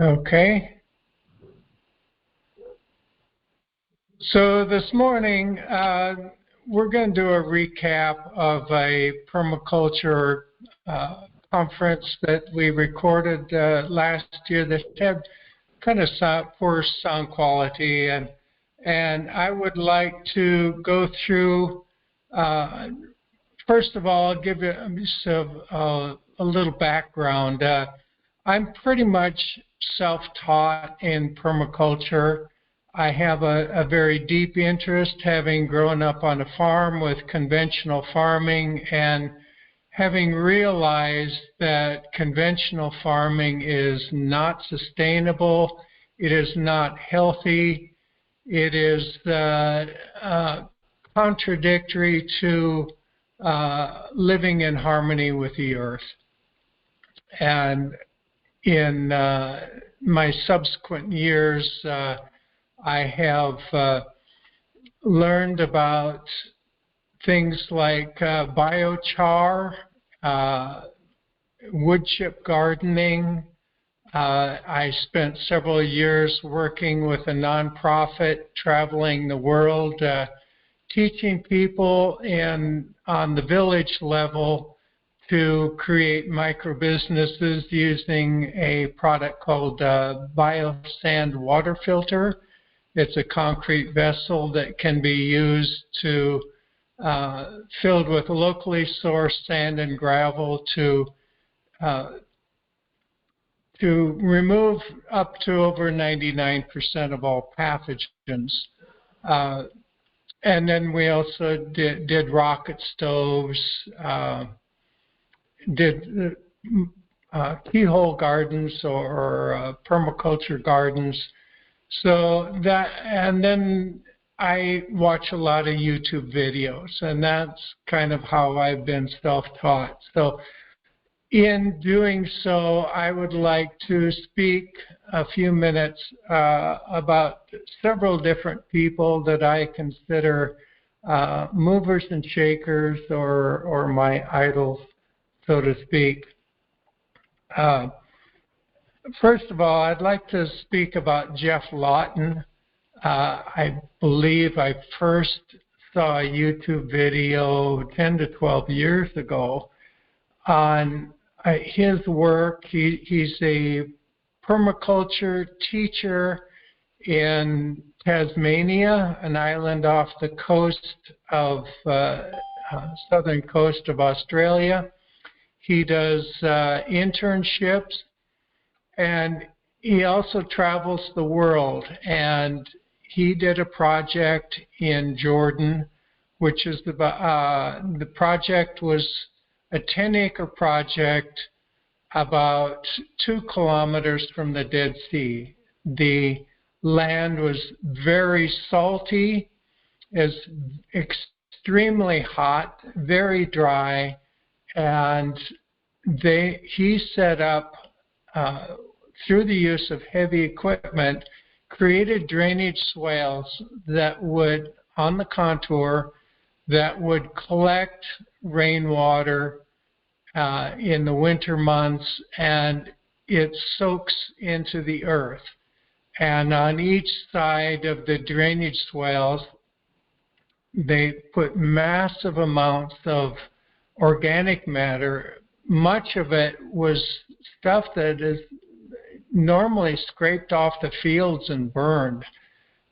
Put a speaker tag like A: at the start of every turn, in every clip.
A: Okay. So this morning, we're going to do a recap of a permaculture conference that we recorded last year that had kind of poor sound quality, and I would like to go through. First of all, I'll give you a little background. I'm pretty much self-taught in permaculture. I have a very deep interest, having grown up on a farm with conventional farming and having realized that conventional farming is not sustainable, it is not healthy, it is contradictory to living in harmony with the earth. And in my subsequent years, I have learned about things like biochar, wood chip gardening. I spent several years working with a nonprofit, traveling the world, teaching people on the village level to create micro businesses using a product called BioSand water filter. It's a concrete vessel that can be used to filled with locally sourced sand and gravel to remove up to over 99% of all pathogens. And then we also did rocket stoves, did keyhole gardens or permaculture gardens. So that, and then I watch a lot of YouTube videos, and that's kind of how I've been self-taught. So in doing so, I would like to speak a few minutes about several different people that I consider movers and shakers or my idols, so to speak. First of all, I'd like to speak about Jeff Lawton. I believe I first saw a YouTube video 10 to 12 years ago on his work. He's a permaculture teacher in Tasmania, an island off the coast of southern coast of Australia. He does internships, and he also travels the world, and he did a project in Jordan, which is the project was a 10-acre project about 2 kilometers from the Dead Sea. The land was very salty, is extremely hot, very dry, and he set up, through the use of heavy equipment, created drainage swales that would, on the contour, that would collect rainwater in the winter months, and it soaks into the earth. And on each side of the drainage swales, they put massive amounts of organic matter. Much of it was stuff that is normally scraped off the fields and burned.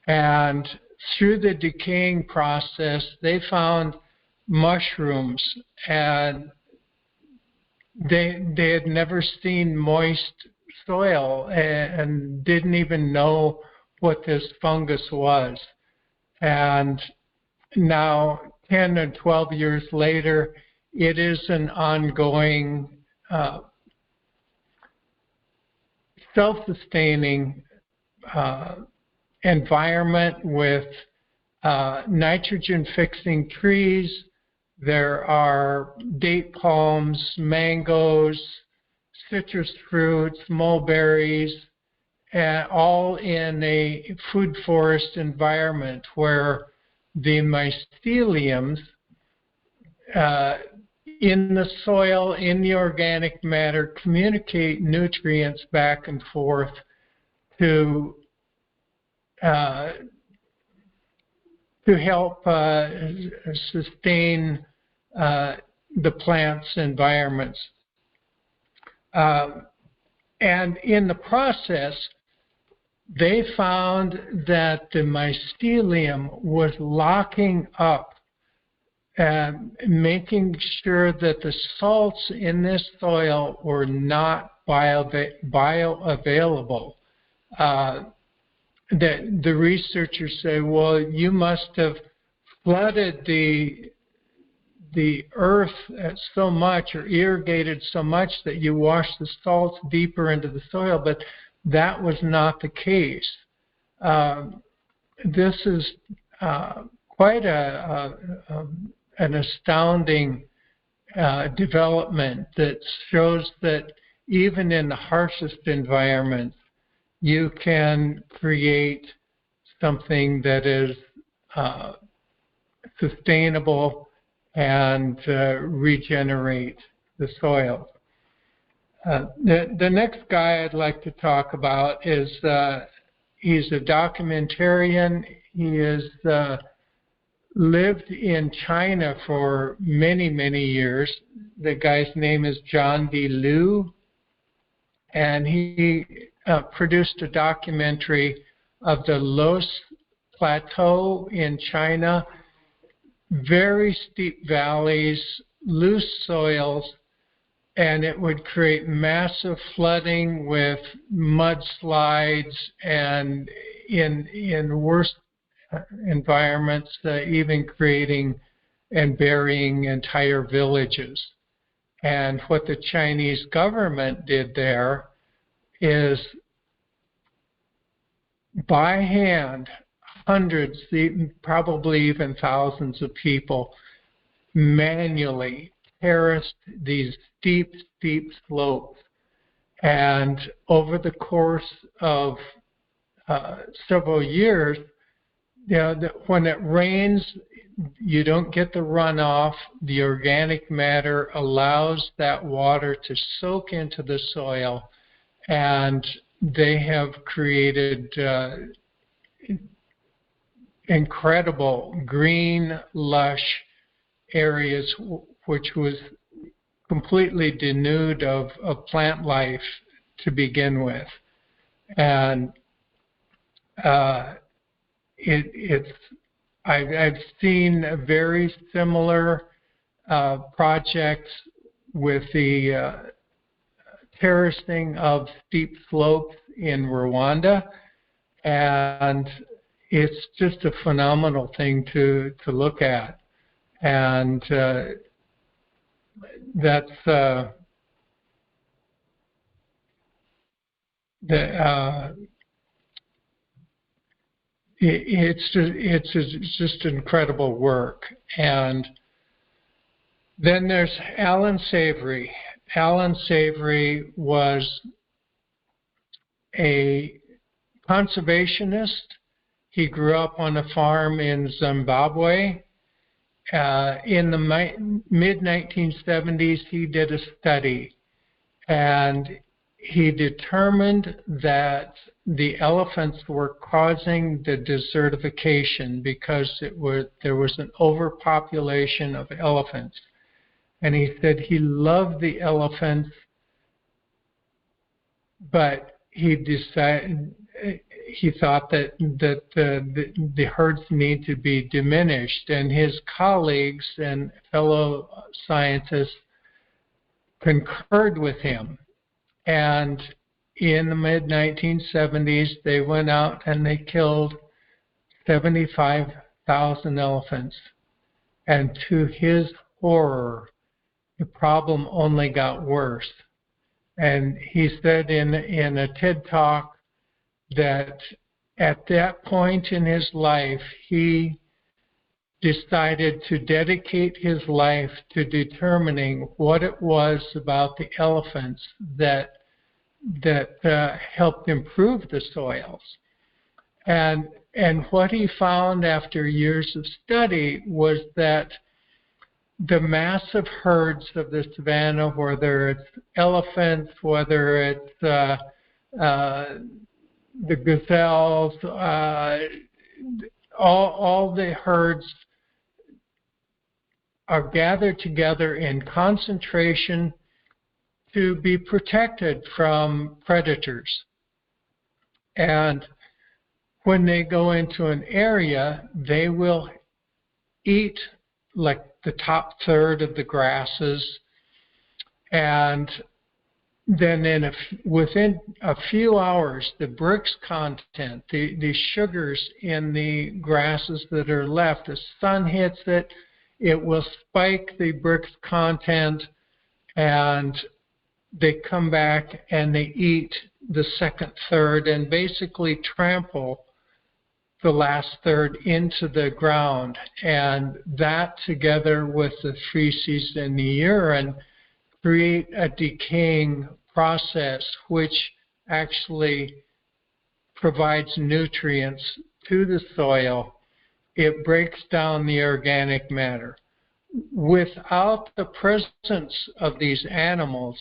A: And through the decaying process, they found mushrooms, and they had never seen moist soil and didn't even know what this fungus was. And now, 10 and 12 years later, it is an ongoing self-sustaining environment with nitrogen-fixing trees. There are date palms, mangoes, citrus fruits, mulberries, all in a food forest environment where the myceliums in the soil, in the organic matter, communicate nutrients back and forth to help sustain the plant's environments. And in the process, they found that the mycelium was locking up and making sure that the salts in this soil were not bioavailable. The researchers say, well, you must have flooded the earth so much or irrigated so much that you washed the salts deeper into the soil, but that was not the case. This is quite an astounding development that shows that even in the harshest environments, you can create something that is sustainable and regenerate the soil. The next guy I'd like to talk about is he's a documentarian. He has lived in China for many, many years. The guy's name is John D. Liu, and he produced a documentary of the Los Plateau in China. Very steep valleys, loose soils, and it would create massive flooding with mudslides, and in worse environments, even creating and burying entire villages. And what the Chinese government did there is, by hand, hundreds, probably even thousands of people manually terraced these steep, steep slopes. And over the course of several years, when it rains, you don't get the runoff. The organic matter allows that water to soak into the soil, and they have created incredible green, lush areas which was completely denuded of plant life to begin with. And I've seen very similar projects with the terracing of steep slopes in Rwanda, and it's just a phenomenal thing to look at. And that's it's just incredible work. And then there's Alan Savory. Alan Savory was a conservationist. He grew up on a farm in Zimbabwe. In the mid-1970s, he did a study, and he determined that the elephants were causing the desertification because there was an overpopulation of elephants. And he said he loved the elephants, but he thought that the herds need to be diminished, and his colleagues and fellow scientists concurred with him. And in the mid-1970s, they went out and they killed 75,000 elephants. And to his horror, the problem only got worse. And he said in a TED Talk that at that point in his life, he decided to dedicate his life to determining what it was about the elephants that helped improve the soils. And what he found after years of study was that the massive herds of the savanna, whether it's elephants, whether it's the gazelles, all the herds are gathered together in concentration to be protected from predators. And when they go into an area, they will eat like the top third of the grasses, and then within a few hours, the Brix content, the sugars in the grasses that are left, the sun hits it, it will spike the Brix content, and they come back and they eat the second third and basically trample the last third into the ground. And that, together with the feces and the urine, create a decaying process which actually provides nutrients to the soil. It breaks down the organic matter. Without the presence of these animals,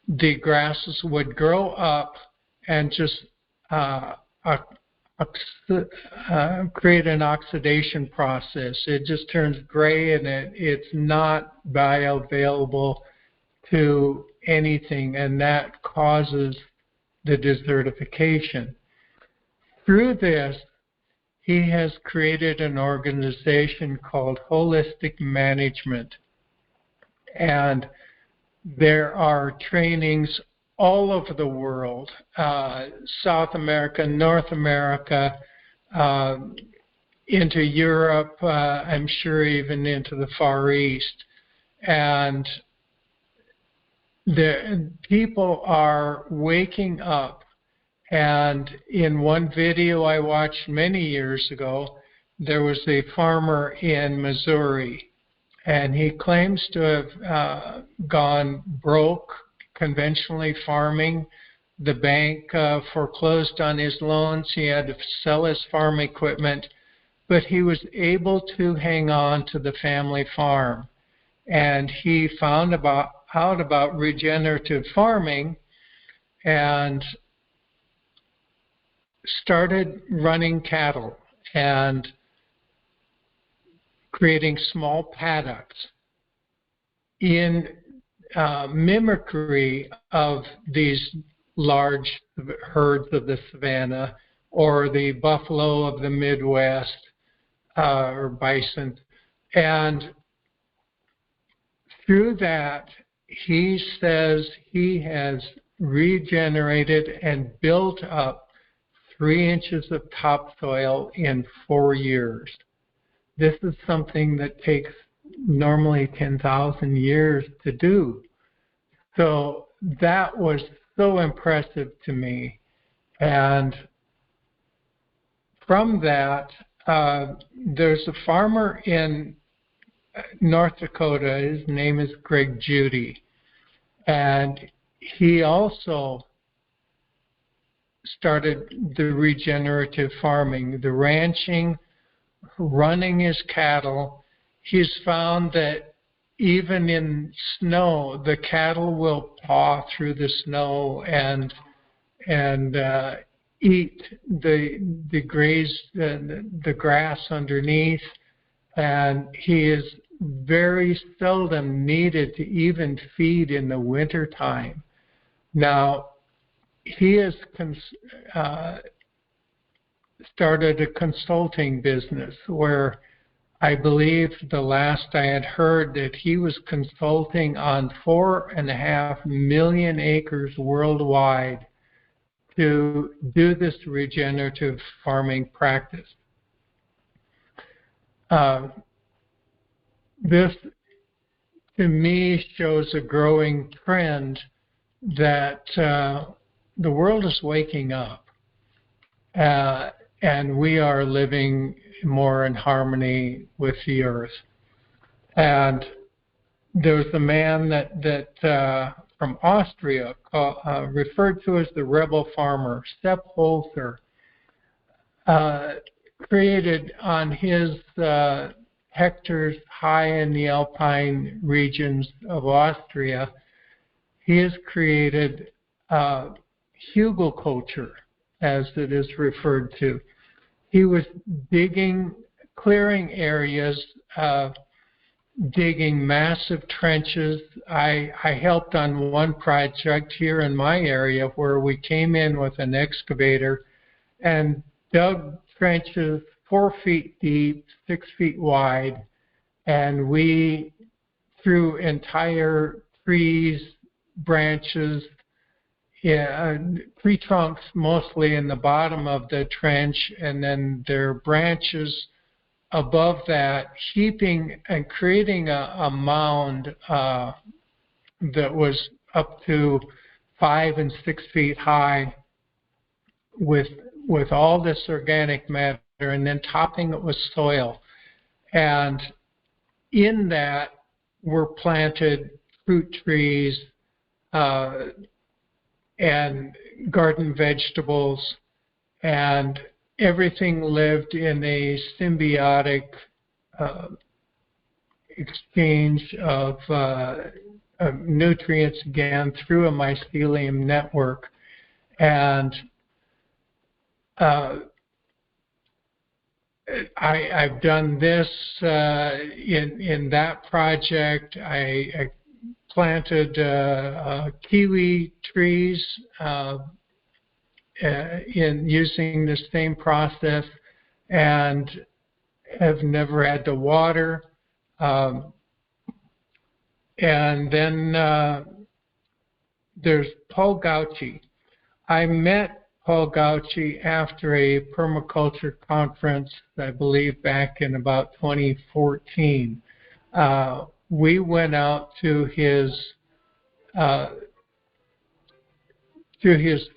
A: the grasses would grow up and just create an oxidation process. It just turns gray, and it's not bioavailable to anything, and that causes the desertification. Through this, he has created an organization called Holistic Management, and there are trainings all over the world, South America, North America, into Europe, I'm sure even into the Far East. And the people are waking up. And in one video I watched many years ago, there was a farmer in Missouri, and he claims to have gone broke conventionally farming. The bank foreclosed on his loans. He had to sell his farm equipment, but he was able to hang on to the family farm. And he found out about regenerative farming and started running cattle and creating small paddocks in mimicry of these large herds of the savanna or the buffalo of the Midwest or bison. And through that, he says he has regenerated and built up 3 inches of topsoil in 4 years. This is something that takes normally 10,000 years to do. So that was so impressive to me. And from that, there's a farmer in North Dakota. His name is Greg Judy. And he also started the regenerative farming, the ranching, running his cattle. He's found that even in snow, the cattle will paw through the snow and eat the grass underneath, and he is very seldom needed to even feed in the winter time. Now, he has started a consulting business where I believe the last I had heard that he was consulting on 4.5 million acres worldwide to do this regenerative farming practice. This, to me, shows a growing trend that the world is waking up, and we are living more in harmony with the earth. And there's a man that from Austria referred to as the rebel farmer, Sepp Holzer, created on his hectares high in the alpine regions of Austria. He has created hugelkultur, as it is referred to. He was clearing areas, digging massive trenches. I helped on one project here in my area where we came in with an excavator and dug trenches 4 feet deep, 6 feet wide, and we threw entire trees, branches, tree trunks mostly in the bottom of the trench, and then their branches above that, heaping and creating a mound that was up to 5 and 6 feet high with all this organic matter, and then topping it with soil. And in that were planted fruit trees and garden vegetables, and everything lived in a symbiotic exchange of nutrients, again, through a mycelium network. And I've done this in that project. I planted kiwi trees in using the same process, and have never had to water. And then there's Paul Gauci. I met Paul Gauci after a permaculture conference, I believe back in about 2014. We went out to his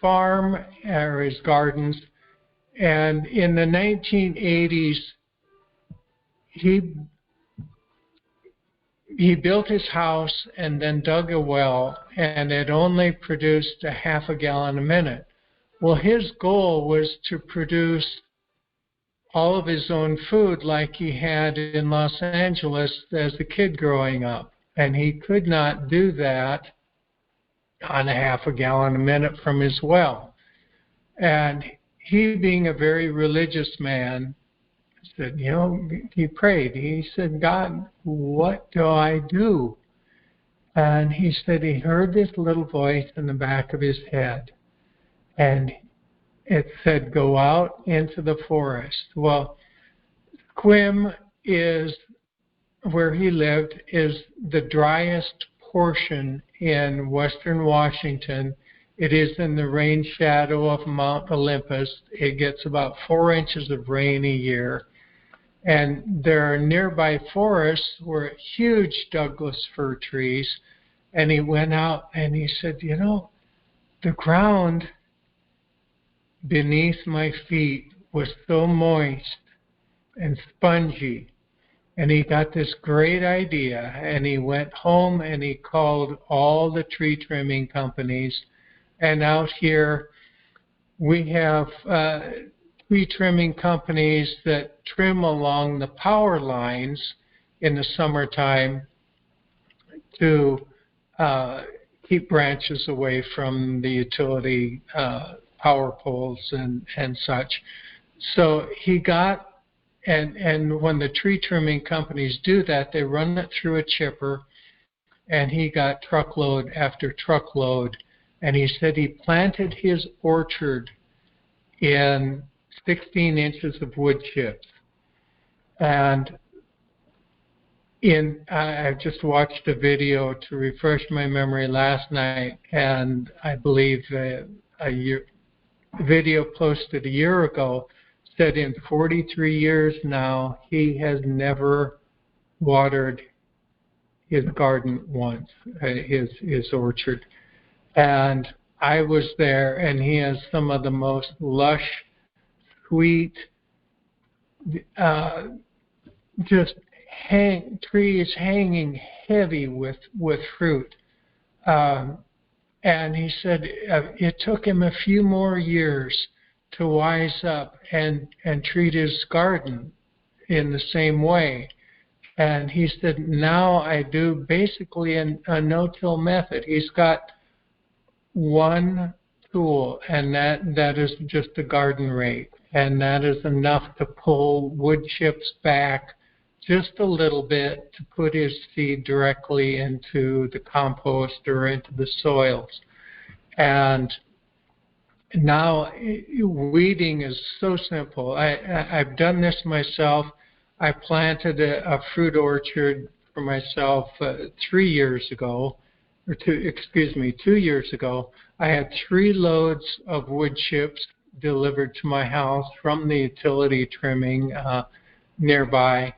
A: farm or his gardens, and in the 1980s, he built his house and then dug a well, and it only produced a half a gallon a minute. Well, his goal was to produce all of his own food like he had in Los Angeles as a kid growing up. And he could not do that on a half a gallon a minute from his well. And he, being a very religious man, said, he prayed. He said, God, what do I do? And he said he heard this little voice in the back of his head. And it said, go out into the forest. Well, Quim is, where he lived, is the driest portion in western Washington. It is in the rain shadow of Mount Olympus. It gets about 4 inches of rain a year. And there are nearby forests where huge Douglas fir trees. And he went out and he said, the ground beneath my feet was so moist and spongy. And he got this great idea, and he went home and he called all the tree trimming companies. And out here we have tree trimming companies that trim along the power lines in the summertime to keep branches away from the utility power poles and such. So he got, and when the tree trimming companies do that, they run it through a chipper, and he got truckload after truckload. And he said he planted his orchard in 16 inches of wood chips. And I just watched a video to refresh my memory last night, and I believe a video posted a year ago said in 43 years now he has never watered his garden once, his orchard. And I was there, and he has some of the most lush, sweet, trees hanging heavy with fruit. And he said it took him a few more years to wise up and treat his garden in the same way. And he said, now I do basically a no-till method. He's got 1 tool, and that is just a garden rake, and that is enough to pull wood chips back just a little bit to put his seed directly into the compost or into the soils. And now weeding is so simple. I've done this myself. I planted a fruit orchard for myself 2 years ago. I had 3 loads of wood chips delivered to my house from the utility trimming nearby.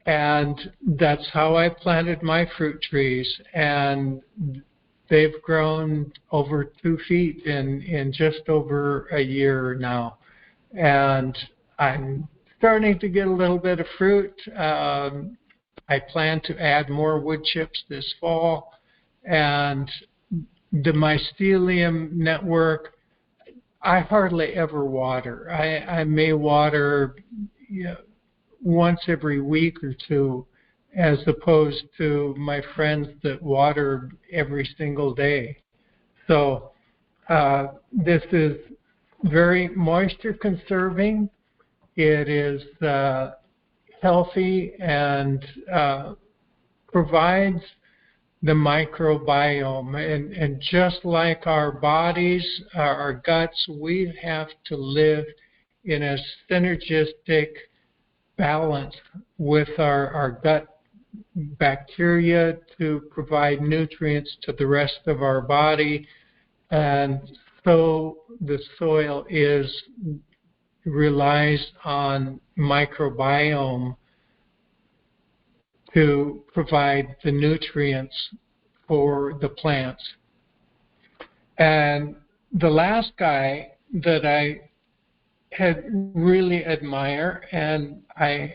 A: And that's how I planted my fruit trees. And they've grown over 2 feet in just over a year now. And I'm starting to get a little bit of fruit. I plan to add more wood chips this fall. And the mycelium network, I hardly ever water. I may water once every week or two, as opposed to my friends that water every single day. So this is very moisture conserving. It is healthy and provides the microbiome. And just like our bodies, our guts, we have to live in a synergistic balance with our gut bacteria to provide nutrients to the rest of our body. And so the soil relies on microbiome to provide the nutrients for the plants. And the last guy that I had really admire, and I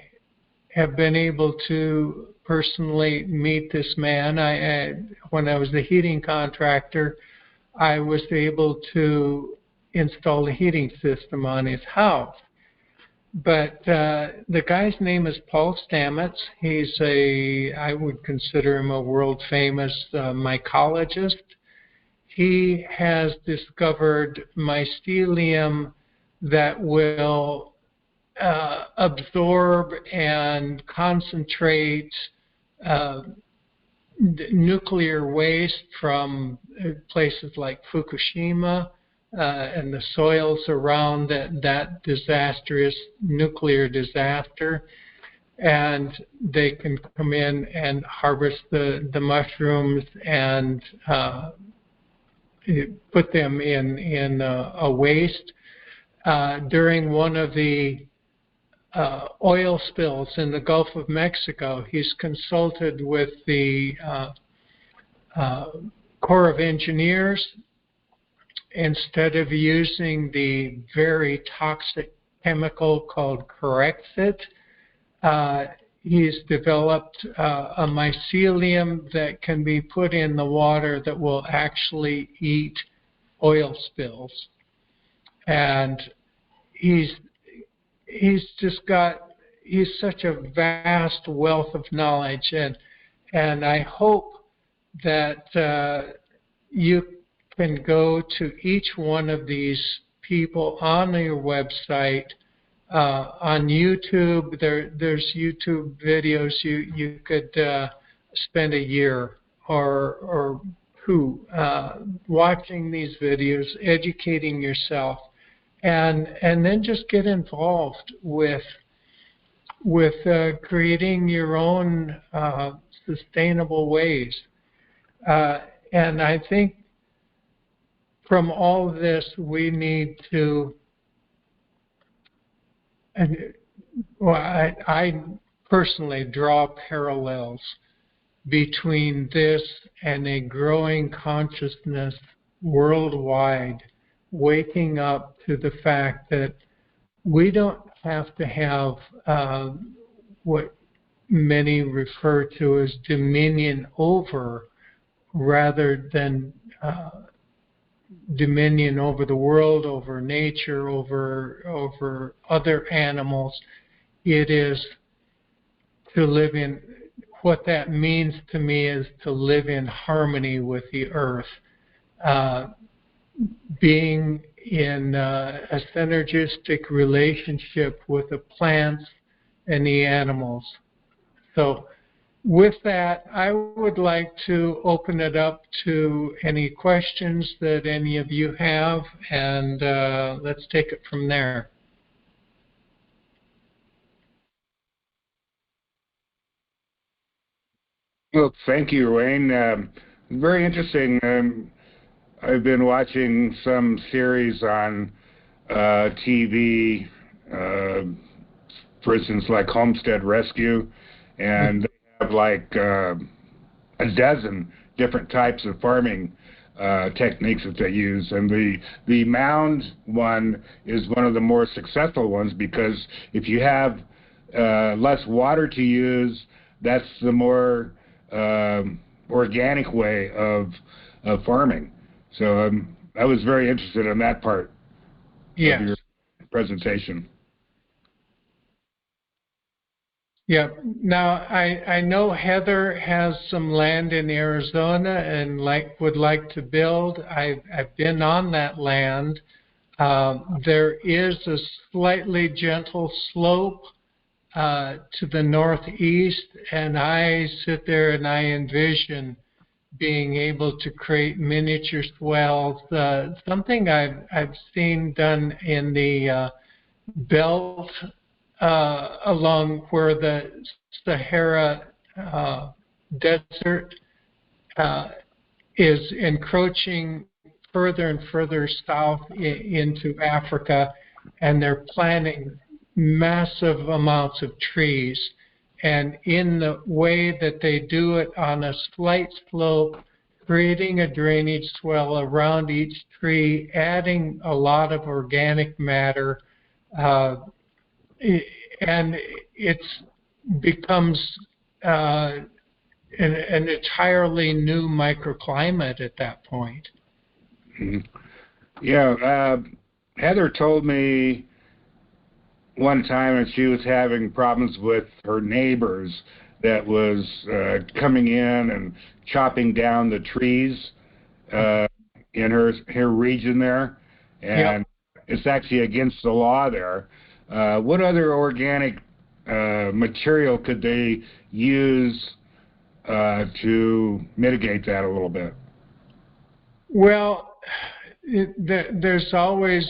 A: have been able to personally meet this man. When I was a heating contractor, I was able to install a heating system on his house. But the guy's name is Paul Stamets. I would consider him a world famous mycologist. He has discovered mycelium that will absorb and concentrate nuclear waste from places like Fukushima and the soils around that disastrous nuclear disaster. And they can come in and harvest the mushrooms and put them in a waste. During one of the oil spills in the Gulf of Mexico, he's consulted with the Corps of Engineers. Instead of using the very toxic chemical called Corexit, he's developed a mycelium that can be put in the water that will actually eat oil spills. And he's such a vast wealth of knowledge, and I hope that you can go to each one of these people on your website, on YouTube. There's YouTube videos you could spend a year or two watching these videos, educating yourself, and then just get involved with creating your own sustainable ways. And I think from all of this, we need to, I personally draw parallels between this and a growing consciousness worldwide, waking up to the fact that we don't have to have what many refer to as dominion over, rather than dominion over the world, over nature, over other animals. It is to live in, what that means to me is to live in harmony with the earth. being in a synergistic relationship with the plants and the animals. So with that, I would like to open it up to any questions that any of you have, and let's take it from there.
B: Well, thank you, Wayne. Very interesting. I've been watching some series on TV, for instance, like Homestead Rescue, and they have like a dozen different types of farming techniques that they use, and the mound one is one of the more successful ones, because if you have less water to use, that's the more organic way of farming. So I was very interested in that part of your presentation.
A: Yeah. Now, I know Heather has some land in Arizona and would like to build. I've been on that land. There is a slightly gentle slope to the northeast, and I sit there and I envision being able to create miniature swells. Something I've seen done in the belt along where the Sahara desert is encroaching further and further south into Africa, and they're planting massive amounts of trees. And in the way that they do it on a slight slope, creating a drainage swell around each tree, adding a lot of organic matter, and it becomes an entirely new microclimate at that point.
B: Yeah, Heather told me one time that she was having problems with her neighbors that was coming in and chopping down the trees in her region there, and it's actually against the law there. What other organic material could they use to mitigate that a little bit?
A: Well, there's always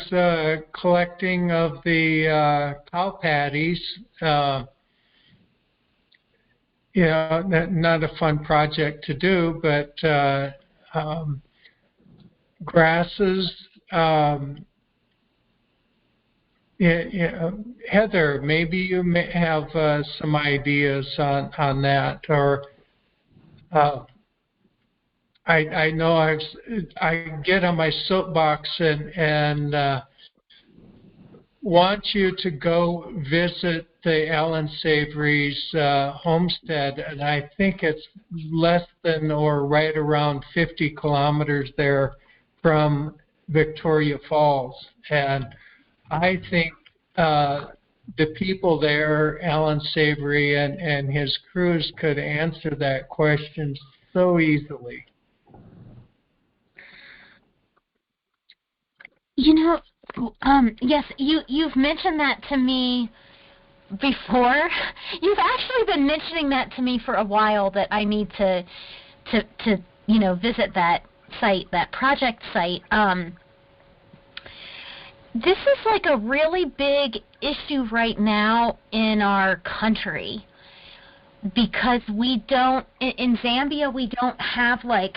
A: collecting of the cow patties. Not a fun project to do, but grasses. Heather, maybe you may have some ideas on that, or I know I get on my soapbox and want you to go visit the Ellen Savory's homestead, and I think it's less than or right around 50 kilometers there from Victoria Falls. And I think the people there, Alan Savory and his crews, could answer that question so easily.
C: Yes, you've mentioned that to me before. You've actually been mentioning that to me for a while, that I need to visit that site, that project site. This is like a really big issue right now in our country, because we don't, in Zambia, we don't have I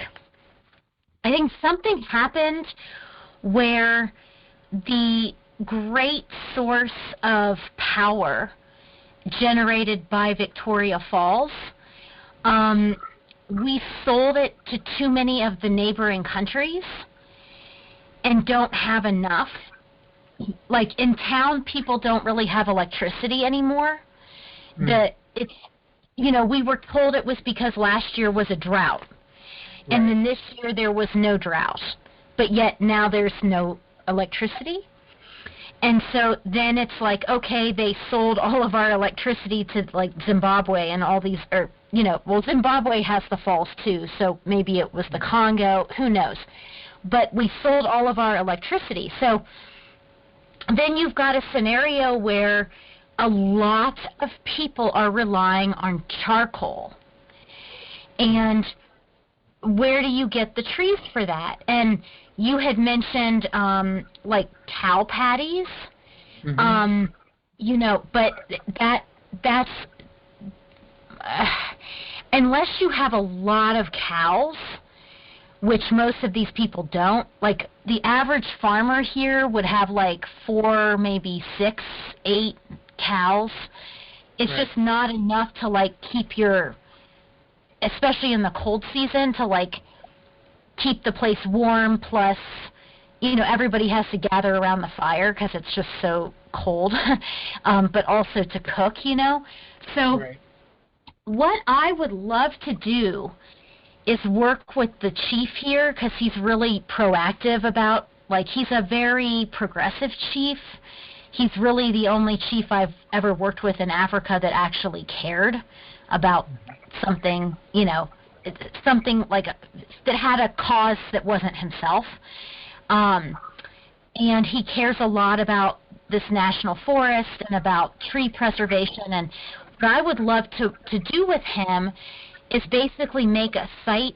C: think something happened where the great source of power generated by Victoria Falls, we sold it to too many of the neighboring countries and don't have enough. Like in town, people don't really have electricity anymore. We were told it was because last year was a drought, right. And then this year there was no drought, but yet now there's no electricity. And so then it's like, okay, they sold all of our electricity to Zimbabwe and all these, Zimbabwe has the falls too, so maybe it was the Congo, who knows. but we sold all of our electricity. So then you've got a scenario where a lot of people are relying on charcoal. And where do you get the trees for that? And you had mentioned like cow patties, you know, but that's unless you have a lot of cows, which most of these people don't. Like the average farmer here would have like 4, maybe 6, 8 cows. It's just not enough to like keep your, especially in the cold season, to like keep the place warm. Plus, you know, everybody has to gather around the fire because it's just so cold, but also to cook, you know. So what I would love to do is work with the chief here, because he's really proactive about, like, he's a very progressive chief. He's really the only chief I've ever worked with in Africa that actually cared about something, you know, something like that had a cause that wasn't himself. And he cares a lot about this national forest and about tree preservation. And what I would love to do with him is basically make a site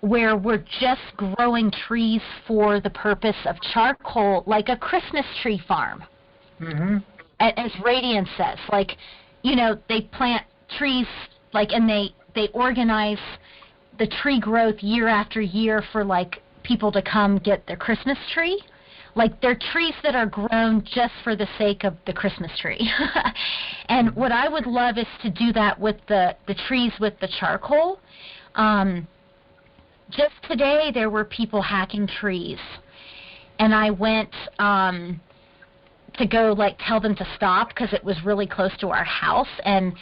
C: where we're just growing trees for the purpose of charcoal, like a Christmas tree farm. As Radiance says, like, you know, they plant trees, like, and they organize the tree growth year after year for, like, people to come get their Christmas tree. Like, they're trees that are grown just for the sake of the Christmas tree. And what I would love is to do that with the trees with the charcoal. Just today there were people hacking trees, and I went to go, like, tell them to stop because it was really close to our house, and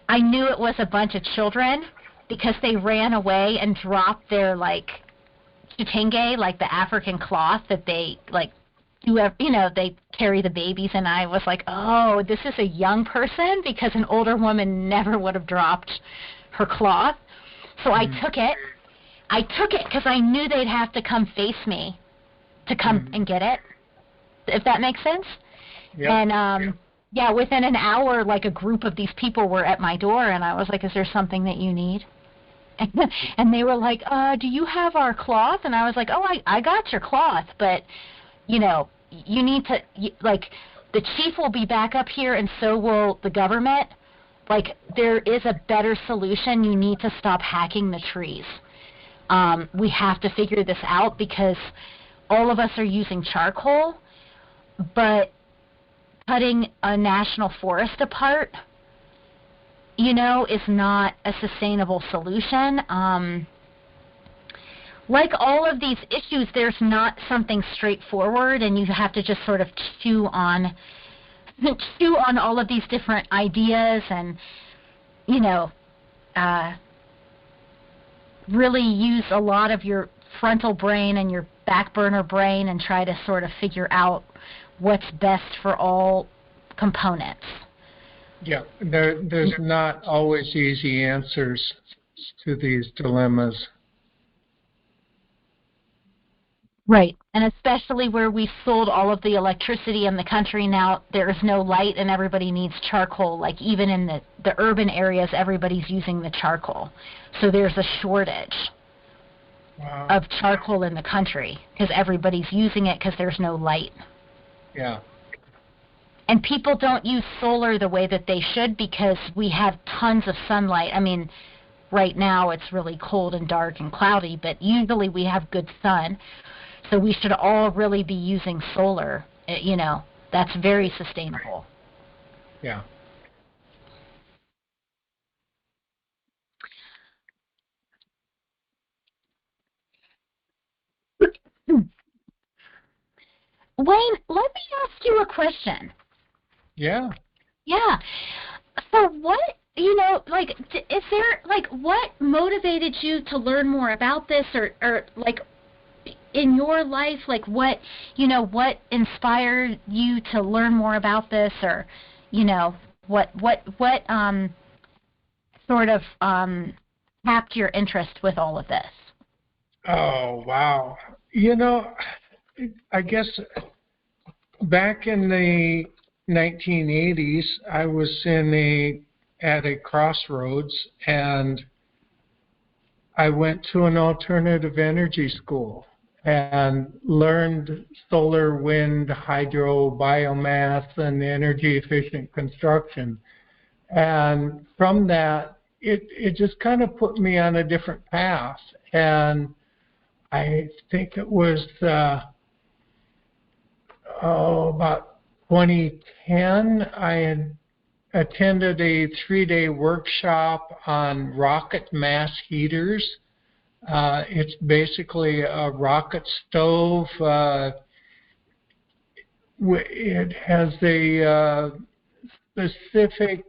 C: I knew it was a bunch of children because they ran away and dropped their, like, chitenge, like the African cloth that they, like, do, you know, they carry the babies. And I was like, oh, this is a young person, because an older woman never would have dropped her cloth. So I took it because I knew they'd have to come face me to come and get it, if that makes sense. And yeah, within an hour, like, a group of these people were at my door, and I was like, is there something that you need? And they were like, do you have our cloth? And I was like, oh, I got your cloth, but, you know, you need to, like, the chief will be back up here, and so will the government. Like, there is a better solution. You need to stop hacking the trees. We have to figure this out, because all of us are using charcoal, but cutting a national forest apart, you know, is not a sustainable solution. Like all of these issues, there's not something straightforward, and you have to just sort of chew on all of these different ideas, and, you know, really use a lot of your frontal brain and your back burner brain and try to sort of figure out what's best for all components.
A: Yeah, there's not always easy answers to these dilemmas.
C: Right, and especially where we sold all of the electricity in the country, now there is no light and everybody needs charcoal. Like, even in the urban areas, everybody's using the charcoal. So there's a shortage of charcoal in the country because everybody's using it because there's no light.
A: Yeah.
C: And people don't use solar the way that they should because we have tons of sunlight. I mean, right now it's really cold and dark and cloudy, but usually we have good sun. So we should all really be using solar. You know, that's very sustainable.
A: Yeah.
C: Wayne, let me ask you a question.
A: Yeah.
C: Yeah. So what, you know, like, is there, like, what motivated you to learn more about this, or like, in your life, like, what, you know, what inspired you to learn more about this, or, you know, what sort of tapped your interest with all of this?
A: Oh, wow. You know, I guess back in the 1980s, I was at a crossroads, and I went to an alternative energy school and learned solar, wind, hydro, biomass, and energy efficient construction. And from that, it just kind of put me on a different path. And I think it was about 2010, I had attended a 3-day workshop on rocket mass heaters. It's basically a rocket stove. It has a specific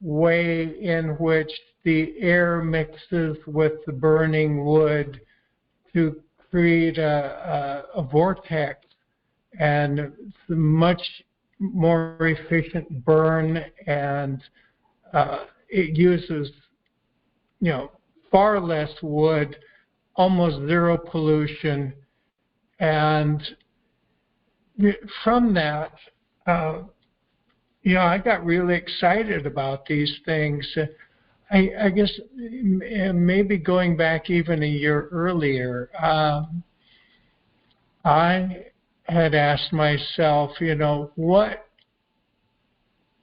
A: way in which the air mixes with the burning wood to create a vortex, and it's a much more efficient burn, and it uses, far less wood, almost zero pollution, and from that, I got really excited about these things. I guess maybe going back even a year earlier, I had asked myself, what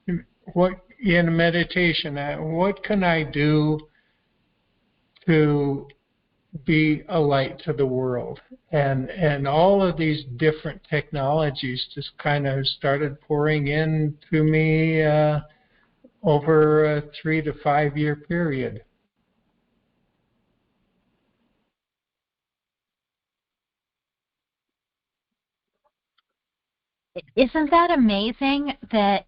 A: in meditation, what can I do to be a light to the world? And all of these different technologies just kind of started pouring into me over a 3 to 5 year period.
C: Isn't that amazing that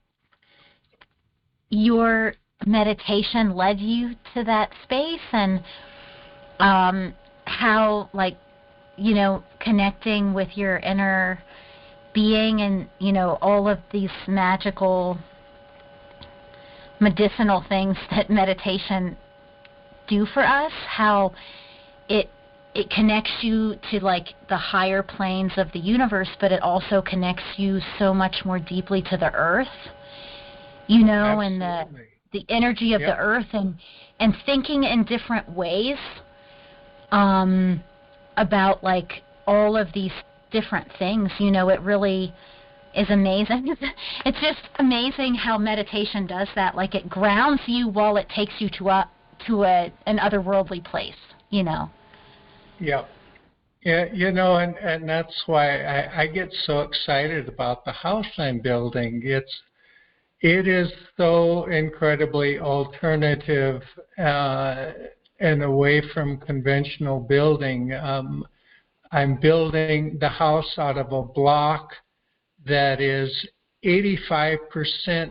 C: your meditation led you to that space, and how, like, connecting with your inner being and, all of these magical medicinal things that meditation do for us, how it connects you to, like, the higher planes of the universe, but it also connects you so much more deeply to the earth,
A: Absolutely.
C: and the energy of the earth, and thinking in different ways about, like, all of these different things. It really is amazing. It's just amazing how meditation does that. Like, it grounds you while it takes you to an otherworldly place.
A: Yeah. Yeah, and that's why I get so excited about the house I'm building. It is so incredibly alternative and away from conventional building. I'm building the house out of a block that is 85%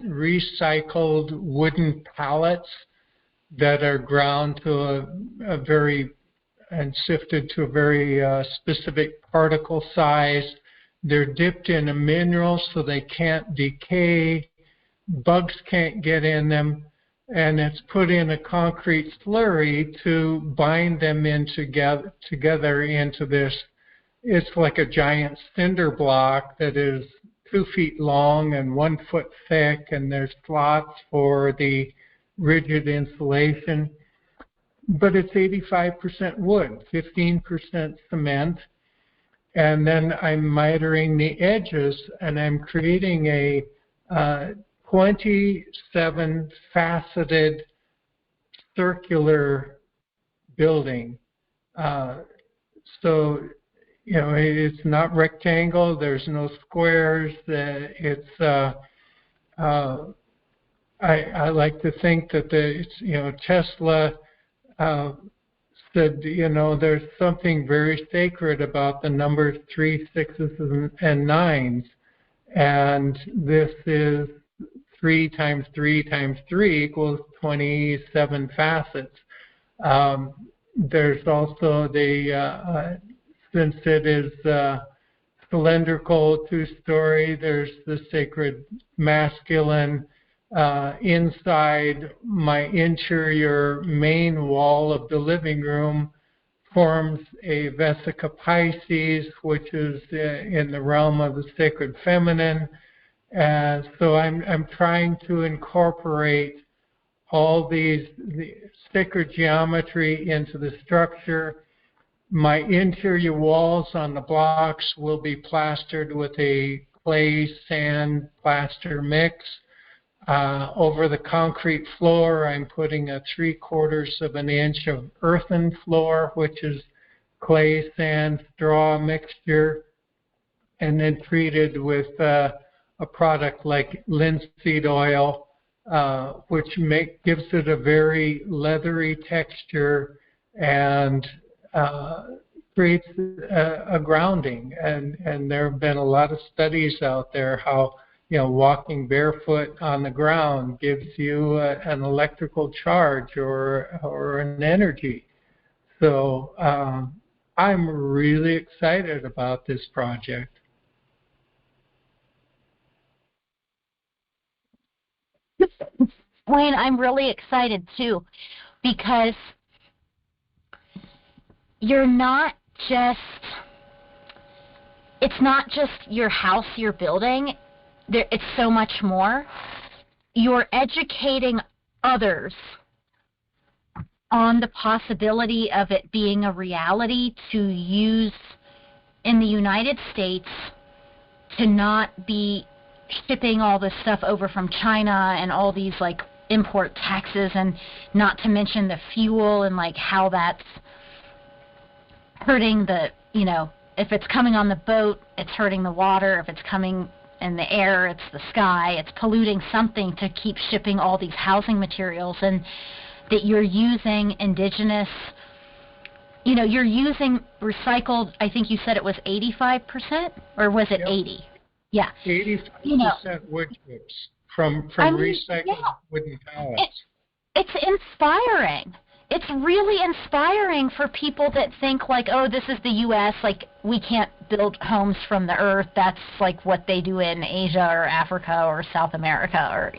A: recycled wooden pallets that are ground to and sifted to a very specific particle size. They're dipped in a mineral so they can't decay, bugs can't get in them, and it's put in a concrete slurry to bind them in together into this. It's like a giant cinder block that is 2 feet long and 1 foot thick, and there's slots for the rigid insulation. But it's 85% wood, 15% cement, and then I'm mitering the edges, and I'm creating a 27 faceted circular building. So, it's not rectangle. There's no squares. I like to think that Tesla said, there's something very sacred about the numbers 3, 6s, and 9s, and this is 3 times 3 times 3 equals 27 facets. There's also since it is cylindrical, 2-story, there's the sacred masculine. Inside my interior main wall of the living room, forms a Vesica Pisces, which is in the realm of the sacred feminine. And so I'm trying to incorporate all the sacred geometry into the structure. My interior walls on the blocks will be plastered with a clay sand plaster mix. Over the concrete floor, I'm putting a 3/4 of an inch of earthen floor, which is clay, sand, straw mixture, and then treated with a product like linseed oil, which gives it a very leathery texture and creates a grounding. And there have been a lot of studies out there how walking barefoot on the ground gives you an electrical charge or an energy. So I'm really excited about this project.
C: Wayne, I'm really excited too, because it's not just your house you're building. It's so much more. You're educating others on the possibility of it being a reality to use in the United States, to not be shipping all this stuff over from China and all these like import taxes, and not to mention the fuel and like how that's hurting if it's coming on the boat, it's hurting the water. If it's coming in the air, it's the sky. It's polluting something to keep shipping all these housing materials. And that you're using indigenous, you're using recycled, I think you said it was 85%, or was it 80? Yeah.
A: 85% wood chips from recycled wooden pallets.
C: It's inspiring. It's really inspiring for people that think like, oh, this is the U.S., like we can't build homes from the earth. That's like what they do in Asia or Africa or South America, or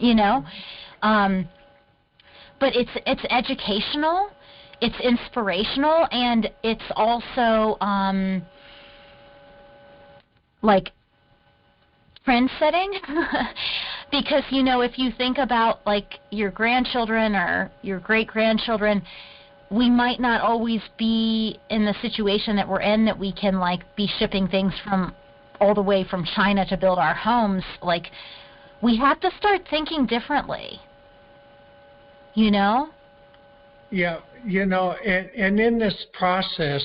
C: but it's educational, it's inspirational, and it's also like trend setting. Because if you think about like your grandchildren or your great grandchildren, we might not always be in the situation that we're in, that we can like be shipping things from all the way from China to build our homes. Like, we have to start thinking differently. Yeah,
A: and in this process,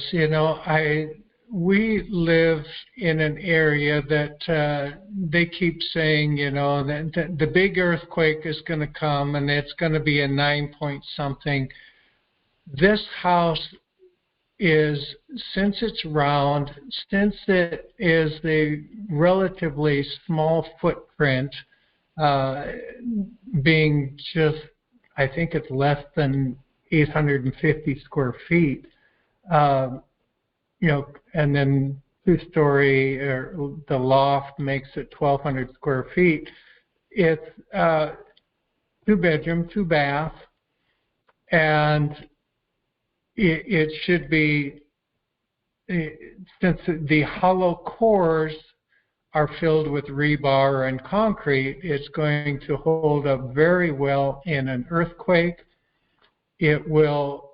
A: we live in an area that they keep saying, that the big earthquake is going to come and it's going to be a 9 point something. This house is, since it's round, since it is a relatively small footprint, being just, I think it's less than 850 square feet, and then 2-story, or the loft makes it 1,200 square feet. It's 2-bedroom, 2-bath, and it should be, since the hollow cores are filled with rebar and concrete, it's going to hold up very well in an earthquake. It will,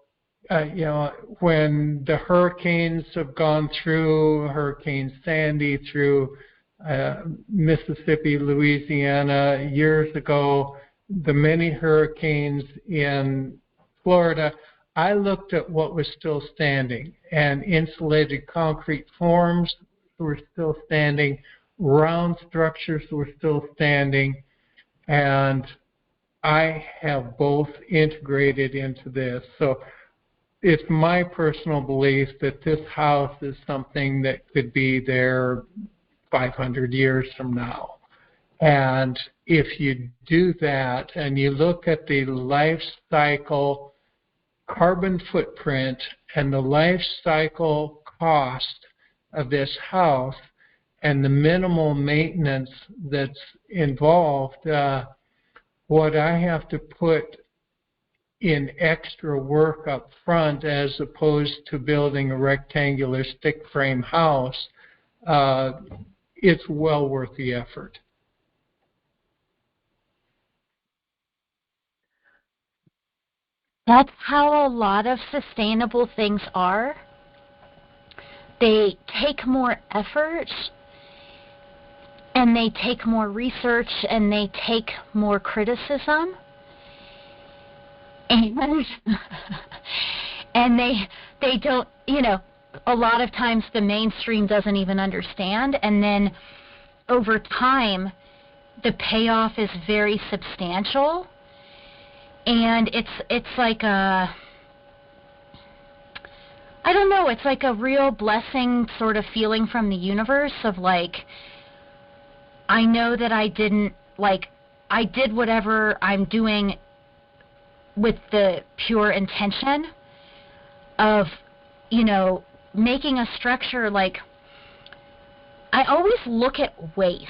A: when the hurricanes have gone through, Hurricane Sandy through Mississippi, Louisiana, years ago, the many hurricanes in Florida, I looked at what was still standing, and insulated concrete forms were still standing, round structures were still standing, and I have both integrated into this. So it's my personal belief that this house is something that could be there 500 years from now. And if you do that and you look at the life cycle carbon footprint and the life cycle cost of this house and the minimal maintenance that's involved, what I have to put in extra work up front as opposed to building a rectangular stick frame house, it's well worth the effort.
C: That's how a lot of sustainable things are. They take more effort, and they take more research, and they take more criticism, and and they don't, a lot of times the mainstream doesn't even understand, and then over time the payoff is very substantial, and it's like I don't know, it's like a real blessing sort of feeling from the universe of like, I know that I did whatever I'm doing with the pure intention of, making a structure. Like, I always look at waste.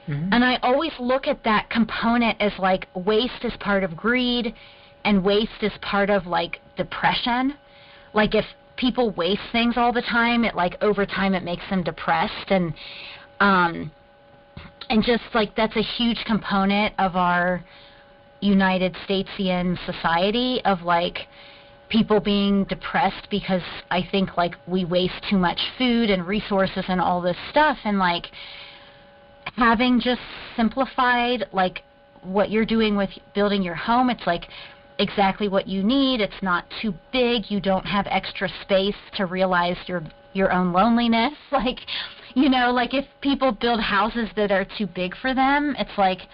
C: Mm-hmm. And I always look at that component as like waste is part of greed and waste is part of like depression. Like if people waste things all the time, it like over time it makes them depressed, and just like that's a huge component of our United Statesian society of like people being depressed because I think like we waste too much food and resources and all this stuff, and like having just simplified like what you're doing with building your home, it's like exactly what you need. It's not too big. You don't have extra space to realize your own loneliness. Like, like if people build houses that are too big for them, it's like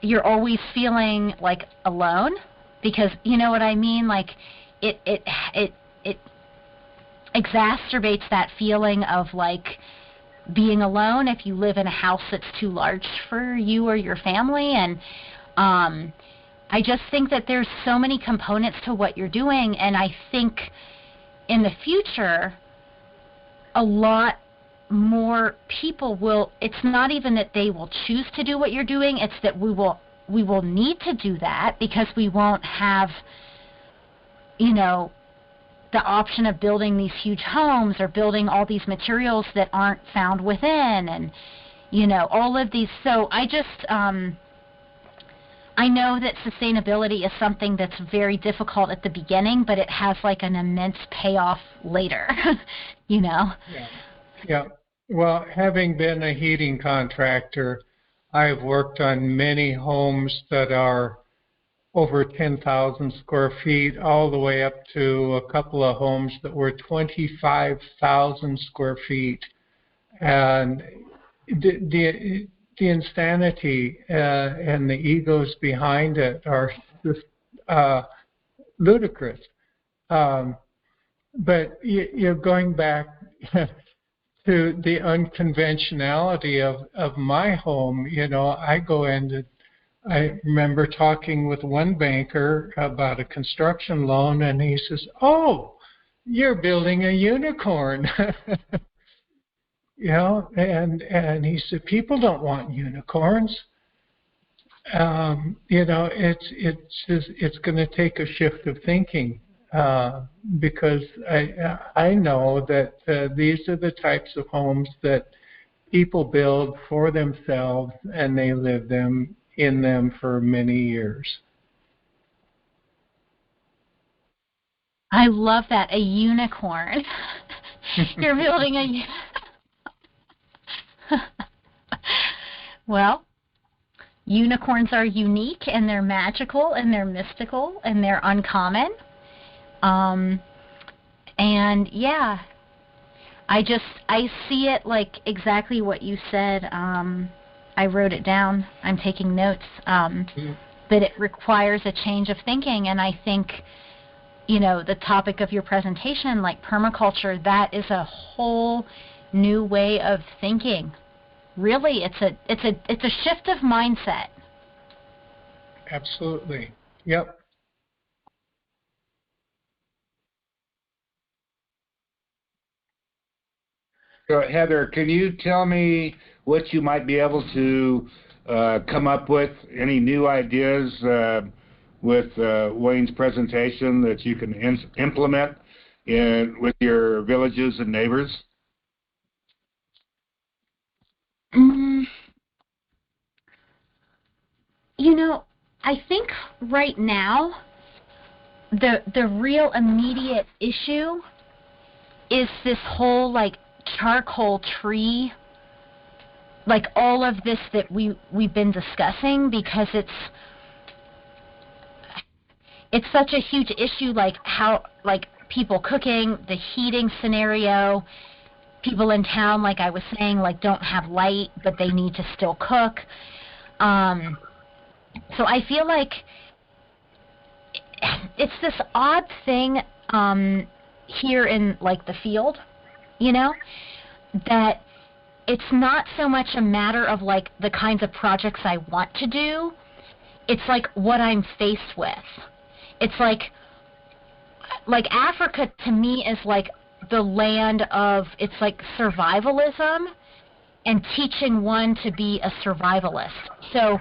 C: you're always feeling like alone, because you know what I mean? Like it exacerbates that feeling of like being alone if you live in a house that's too large for you or your family. And I just think that there's so many components to what you're doing, and I think in the future a lot more people will, it's not even that they will choose to do what you're doing, it's that we will need to do that because we won't have, the option of building these huge homes or building all these materials that aren't found within, and all of these. So I just I know that sustainability is something that's very difficult at the beginning, but it has like an immense payoff later.
A: Yeah. Well, having been a heating contractor, I've worked on many homes that are over 10,000 square feet, all the way up to a couple of homes that were 25,000 square feet. And the insanity and the egos behind it are just ludicrous. But you're going back to the unconventionality of my home. I go into, I remember talking with one banker about a construction loan, and he says, "Oh, you're building a unicorn." And he said, "People don't want unicorns." It's going to take a shift of thinking, because I know that these are the types of homes that people build for themselves, and they live in them for many years.
C: I love that, a unicorn. You're building well, unicorns are unique, and they're magical, and they're mystical, and they're uncommon. And yeah, I see it like exactly what you said. I wrote it down. I'm taking notes. But it requires a change of thinking, and I think, the topic of your presentation, like permaculture, that is a whole new way of thinking. Really, it's a shift of mindset.
A: Absolutely. Yep.
B: So, Heather, can you tell me what you might be able to come up with, any new ideas with Wayne's presentation that you can implement with your villages and neighbors?
C: You know, I think right now the real immediate issue is this whole like charcoal tree, like all of this that we've been discussing, because it's such a huge issue, like how like people cooking, the heating scenario, people in town, like I was saying, like don't have light but they need to still cook. So I feel like it's this odd thing here in like the field, you know, that it's not so much a matter of like the kinds of projects I want to do. It's like what I'm faced with. It's like Africa to me is like the land of, it's like survivalism and teaching one to be a survivalist. So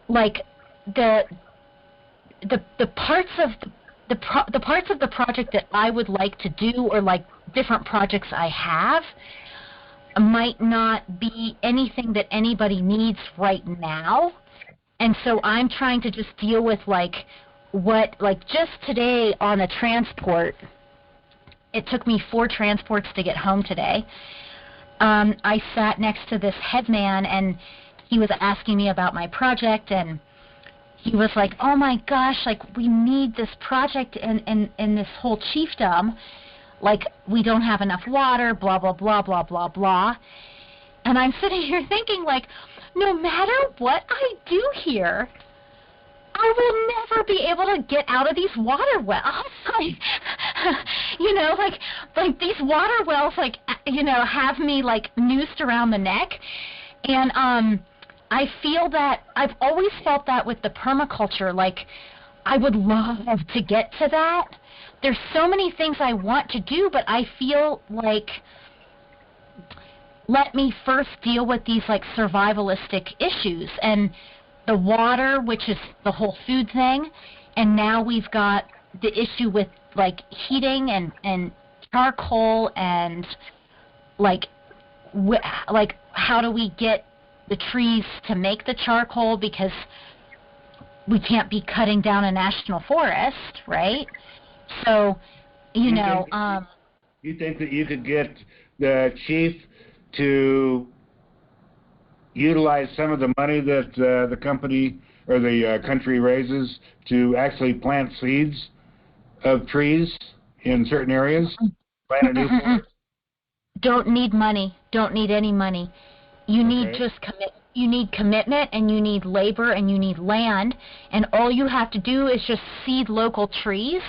C: like the parts of the parts of the project that I would like to do, or like different projects I have, might not be anything that anybody needs right now. And so I'm trying to just deal with like what, like just today on a transport, it took me 4 transports to get home today. I sat next to this headman and he was asking me about my project, and he was like, oh my gosh, like we need this project in this whole chiefdom, like we don't have enough water, blah, blah, blah, blah, blah, blah. And I'm sitting here thinking like, no matter what I do here, I will never be able to get out of these water wells. Like, you know, like these water wells, like, you know, have me like noosed around the neck. And I feel that, I've always felt that with the permaculture, like I would love to get to that. There's so many things I want to do, but I feel like, let me first deal with these like survivalistic issues, and the water, which is the whole food thing, and now we've got the issue with like heating and charcoal, and like how do we get the trees to make the charcoal, because we can't be cutting down a national forest, right? So, you know,
B: you think that you could get the chief to utilize some of the money that the company or the country raises to actually plant seeds of trees in certain areas? Plant a new forest?
C: Don't need money. Don't need any money. You need just you need commitment, and you need labor, and you need land, and all you have to do is just seed local trees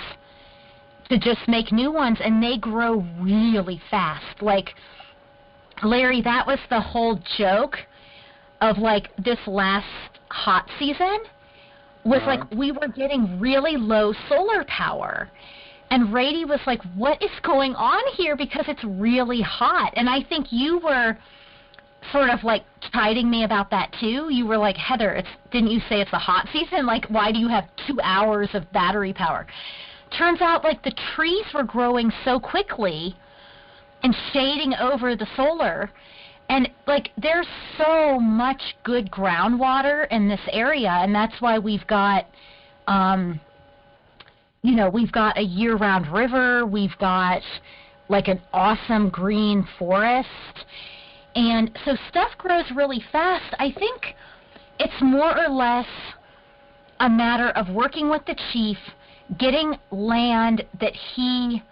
C: to just make new ones, and they grow really fast. Like, Larry, that was the whole joke of like this last hot season, was like we were getting really low solar power. And Rady was like, what is going on here? Because it's really hot. And I think you were sort of like chiding me about that too. You were like, Heather, didn't you say it's a hot season? Like, why do you have 2 hours of battery power? Turns out like the trees were growing so quickly and shading over the solar. And like there's so much good groundwater in this area, and that's why we've got you know, we've got a year-round river, we've got like an awesome green forest, and so stuff grows really fast. I think it's more or less a matter of working with the chief, getting land that he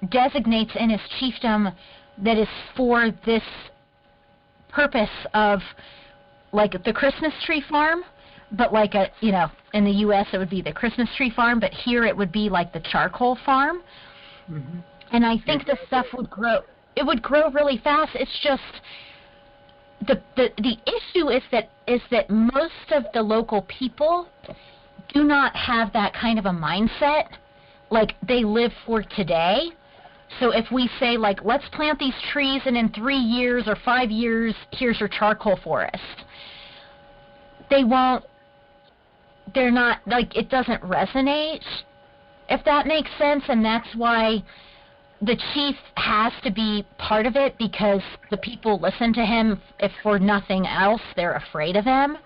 C: designates in his chiefdom that is for this purpose of like the Christmas tree farm, but like a, you know, in the U.S. it would be the Christmas tree farm, but here it would be like the charcoal farm. Mm-hmm. And I think the stuff would grow. It would grow really fast. It's just the issue is that most of the local people do not have that kind of a mindset. Like, they live for today. So if we say, like, let's plant these trees and in 3 years or 5 years, here's your charcoal forest, they won't they're not, like, it doesn't resonate, if that makes sense, and that's why the chief has to be part of it, because the people listen to him. If for nothing else, they're afraid of him.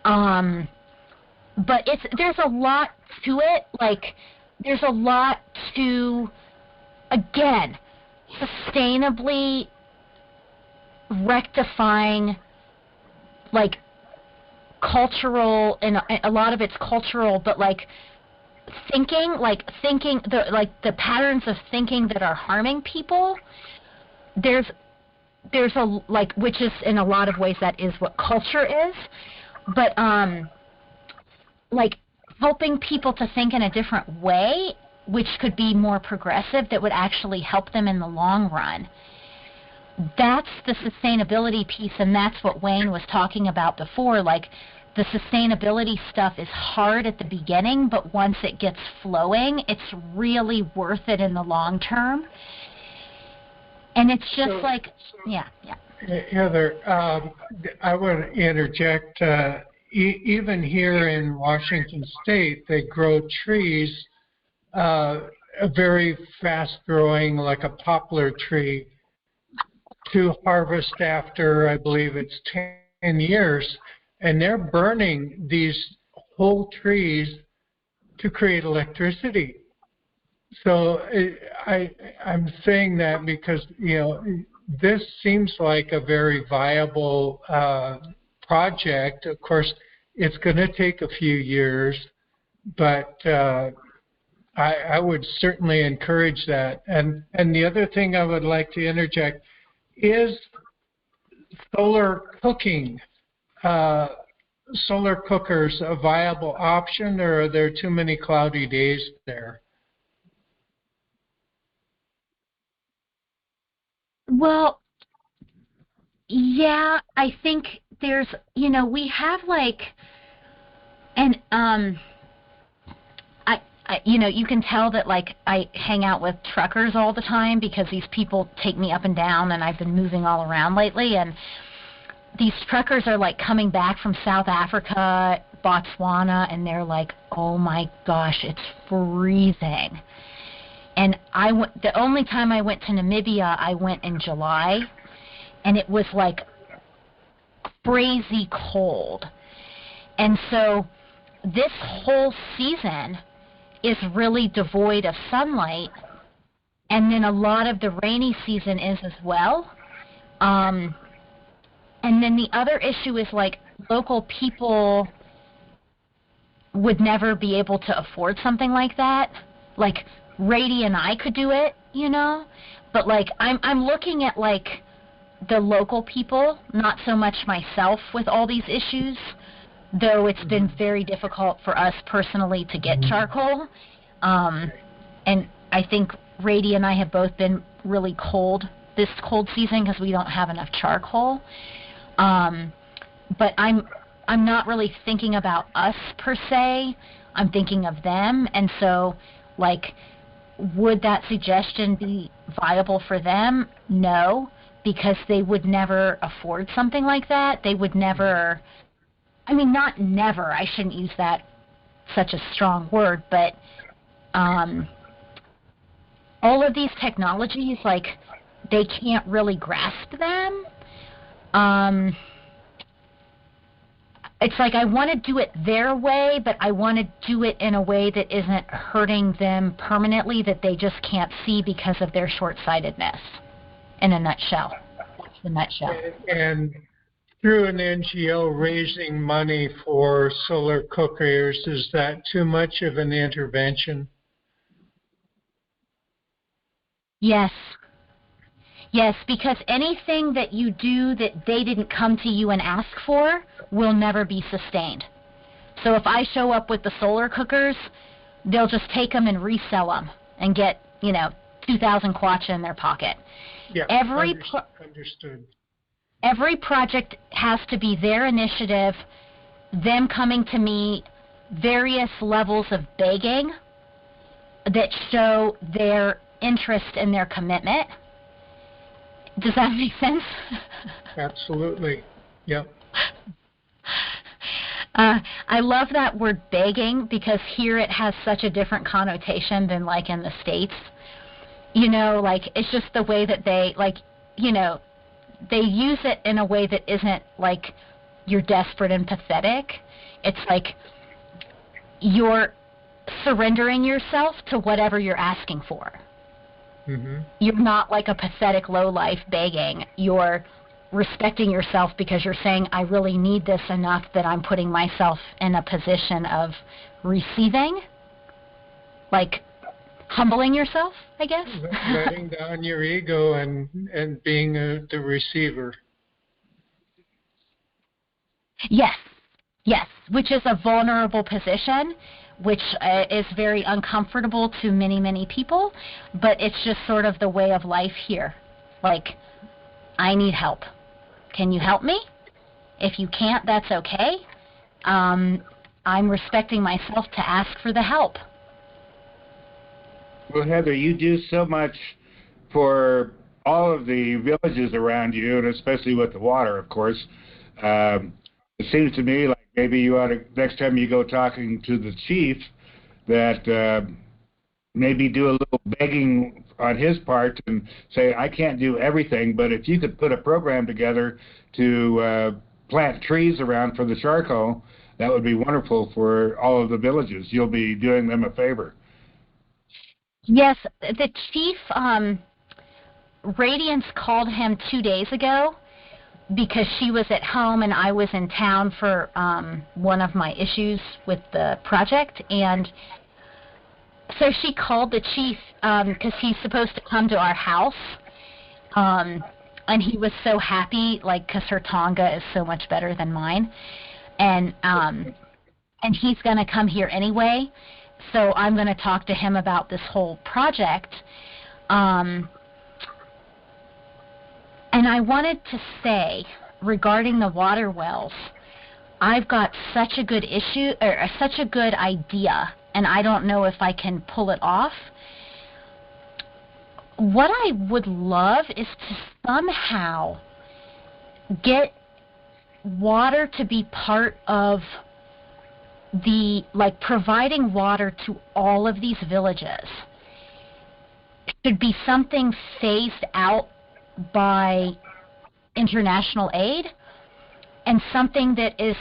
C: But there's a lot to it. Like, there's a lot to, again, sustainably rectifying, like, cultural, and a lot of it's cultural, but like thinking the patterns of thinking that are harming people. There's a, like, which is in a lot of ways that is what culture is, but like helping people to think in a different way, which could be more progressive, that would actually help them in the long run. That's the sustainability piece, and that's what Wayne was talking about before. Like, the sustainability stuff is hard at the beginning, but once it gets flowing, it's really worth it in the long term. And it's just yeah.
A: Heather, I want to interject. Even here in Washington State, they grow trees, a very fast-growing, like a poplar tree, to harvest after, I believe it's 10 years, and they're burning these whole trees to create electricity. So I'm saying that because, this seems like a very viable project. Of course, it's going to take a few years, but I would certainly encourage that. And the other thing I would like to interject is solar cooking. Solar cookers a viable option, or are there too many cloudy days there?
C: Well, yeah, I think there's, we have like, and you can tell that, like, I hang out with truckers all the time because these people take me up and down, and I've been moving all around lately, and these truckers are like coming back from South Africa, Botswana, and they're like, oh my gosh, it's freezing. And the only time I went to Namibia, I went in July, and it was like crazy cold. And so this whole season is really devoid of sunlight, and then a lot of the rainy season is as well. And then the other issue is, like, local people would never be able to afford something like that. Like, Rady and I could do it, but, like, I'm looking at, like, the local people, not so much myself with all these issues, though it's been very difficult for us personally to get charcoal. And I think Rady and I have both been really cold this cold season because we don't have enough charcoal. But I'm not really thinking about us per se. I'm thinking of them. And so, like, would that suggestion be viable for them? No, because they would never afford something like that. They would never, not never, I shouldn't use that, such a strong word, but all of these technologies, like, they can't really grasp them. It's like I want to do it their way, but I want to do it in a way that isn't hurting them permanently, that they just can't see because of their short-sightedness, in a nutshell. That's the nutshell.
A: And through an NGO raising money for solar cookers, is that too much of an intervention?
C: Yes. Yes, because anything that you do that they didn't come to you and ask for will never be sustained. So if I show up with the solar cookers, they'll just take them and resell them and get, 2,000 kwacha in their pocket.
A: Yeah, understood.
C: Every project has to be their initiative, them coming to me, various levels of begging that show their interest and their commitment. Does that make sense?
A: Absolutely. Yep.
C: I love that word begging because here it has such a different connotation than like in the States. You know, like it's just the way that they like, you know, they use it in a way that isn't like you're desperate and pathetic. It's like you're surrendering yourself to whatever you're asking for.
A: Mm-hmm.
C: You're not like a pathetic lowlife begging. You're respecting yourself because you're saying, I really need this enough that I'm putting myself in a position of receiving, like humbling yourself, I guess.
A: Letting down your ego and being the receiver.
C: Yes, yes, which is a vulnerable position, which is very uncomfortable to many, many people, but it's just sort of the way of life here. Like, I need help. Can you help me? If you can't, that's okay. I'm respecting myself to ask for the help.
B: Well, Heather, you do so much for all of the villages around you, and especially with the water, of course. It seems to me like maybe you ought to, next time you go talking to the chief, that maybe do a little begging on his part and say, I can't do everything, but if you could put a program together to plant trees around for the charcoal, that would be wonderful for all of the villages. You'll be doing them a favor.
C: Yes, the chief, Radiance called him 2 days ago because she was at home and I was in town for one of my issues with the project, and so she called the chief because he's supposed to come to our house, and he was so happy, like, because her Tonga is so much better than mine, and he's going to come here anyway, so I'm going to talk to him about this whole project. And I wanted to say, regarding the water wells, I've got such a good issue, or such a good idea, and I don't know if I can pull it off. What I would love is to somehow get water to be part of the, like, providing water to all of these villages. It should be something phased out by international aid, and something that is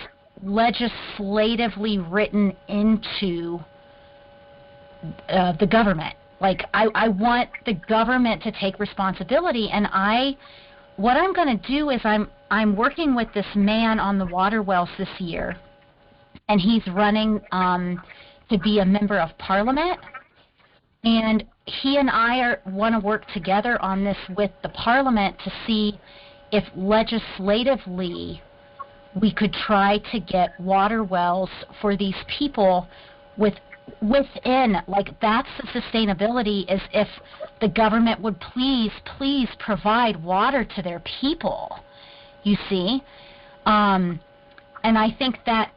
C: legislatively written into the government. Like, I want the government to take responsibility, and what I'm going to do is I'm working with this man on the water wells this year, and he's running to be a member of parliament, and he and I want to work together on this with the parliament to see if legislatively we could try to get water wells for these people within, like, that's the sustainability, is if the government would please provide water to their people, you see. And I think that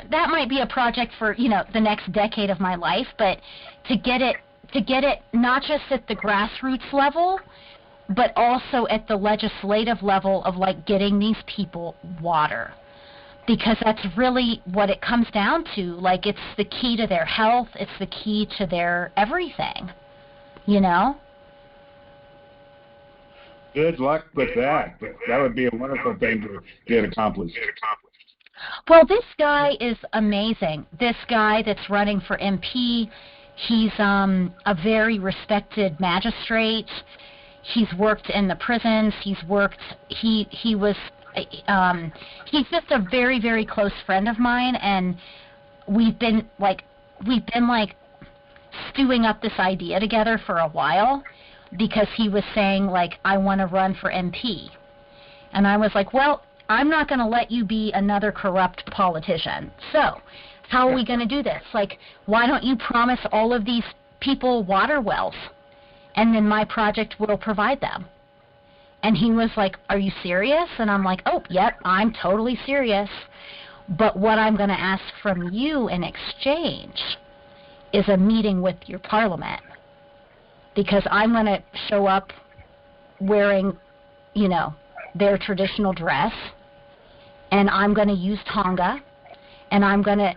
C: might be a project for, you know, the next decade of my life, but to get it not just at the grassroots level, but also at the legislative level of, like, getting these people water. Because that's really what it comes down to. Like, it's the key to their health, it's the key to their everything, you know?
B: Good luck with that. That would be a wonderful thing to get accomplished.
C: Well, this guy is amazing. This guy that's running for MP, he's a very respected magistrate. He's worked in the prisons. He's just a very, very close friend of mine, and we've been stewing up this idea together for a while, because he was saying, like, I want to run for MP. And I was like, well, I'm not going to let you be another corrupt politician. So how are we going to do this? Like, why don't you promise all of these people water wells, and then my project will provide them? And he was like, are you serious? And I'm like, oh, yep, I'm totally serious. But what I'm going to ask from you in exchange is a meeting with your parliament. Because I'm going to show up wearing, you know, their traditional dress. And I'm going to use Tonga. and I'm gonna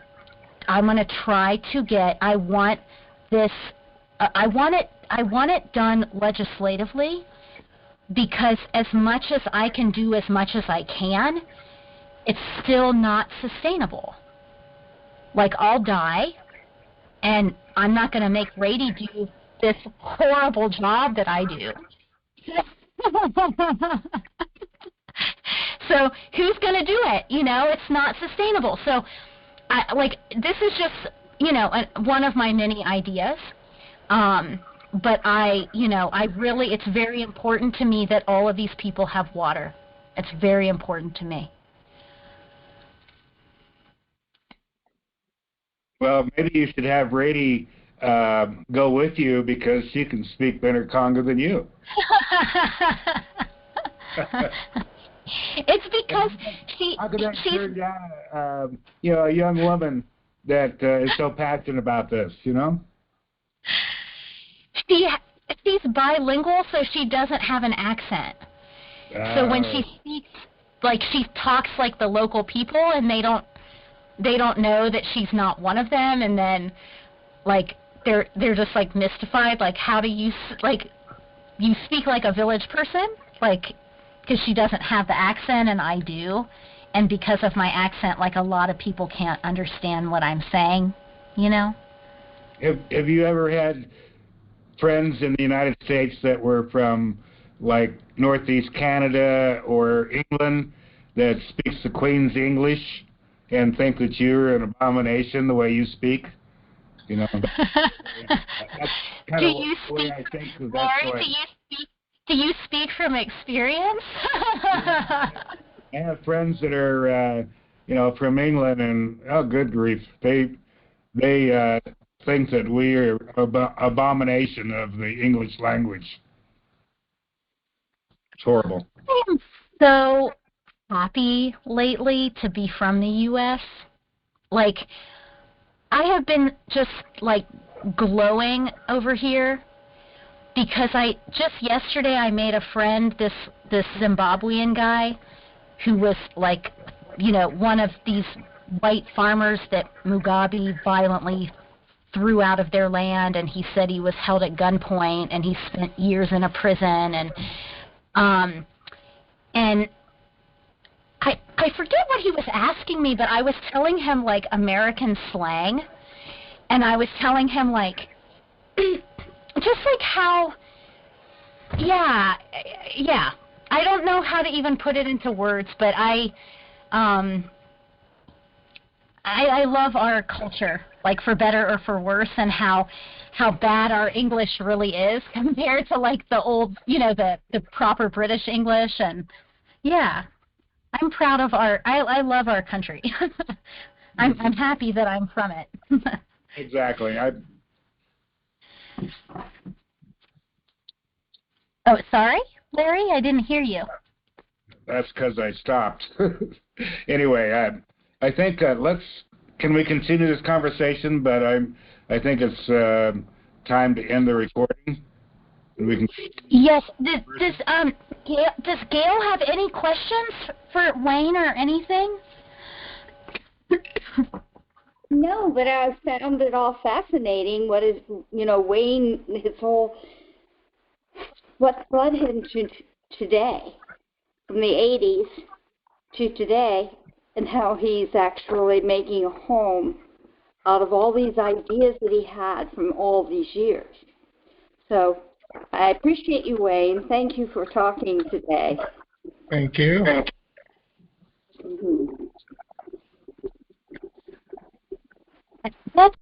C: try to get. I want this. I want it done legislatively, because as much as I can do, as much as I can, it's still not sustainable. Like, I'll die, and I'm not going to make Rady do this horrible job that I do. So who's going to do it? It's not sustainable. So, this is just, one of my many ideas. But I really, it's very important to me that all of these people have water. It's very important to me.
B: Well, maybe you should have Rady go with you, because she can speak better Congo than you.
C: It's because she's
B: a young woman that is so passionate about this,
C: She's bilingual, so she doesn't have an accent. So when she speaks, she talks like the local people, and they don't know that she's not one of them, and then they're just mystified, how do you you speak like a village person, because she doesn't have the accent and I do, and because of my accent, a lot of people can't understand what I'm saying,
B: Have you ever had friends in the United States that were from Northeast Canada or England that speaks the Queen's English and think that you're an abomination the way you speak? That's kind of the way I think.
C: Larry, do you speak from experience?
B: I have friends that are, from England, and good grief, they think that we are abomination of the English language. It's horrible.
C: I am so happy lately to be from the U.S. I have been just glowing over here, because yesterday I made a friend, this Zimbabwean guy who was one of these white farmers that Mugabe violently threw out of their land, and he said he was held at gunpoint and he spent years in a prison, and I forget what he was asking me, but I was telling him American slang, and I was telling him just how, yeah, I don't know how to even put it into words, but I love our culture, for better or for worse, and how bad our English really is compared to the old, the proper British English. And yeah, I'm proud of I love our country. I'm happy that I'm from it.
B: Exactly.
C: Oh, sorry, Larry, I didn't hear you.
B: That's because I stopped. Anyway, I think can we continue this conversation? But I think it's time to end the recording. We can.
C: Yes. Does Gail have any questions for Wayne or anything?
D: No, but I found it all fascinating. What is, Wayne, what led him to today, from the 80s to today, and how he's actually making a home out of all these ideas that he had from all these years. So I appreciate you, Wayne. Thank you for talking today.
A: Thank you.
D: Mm-hmm.
C: That's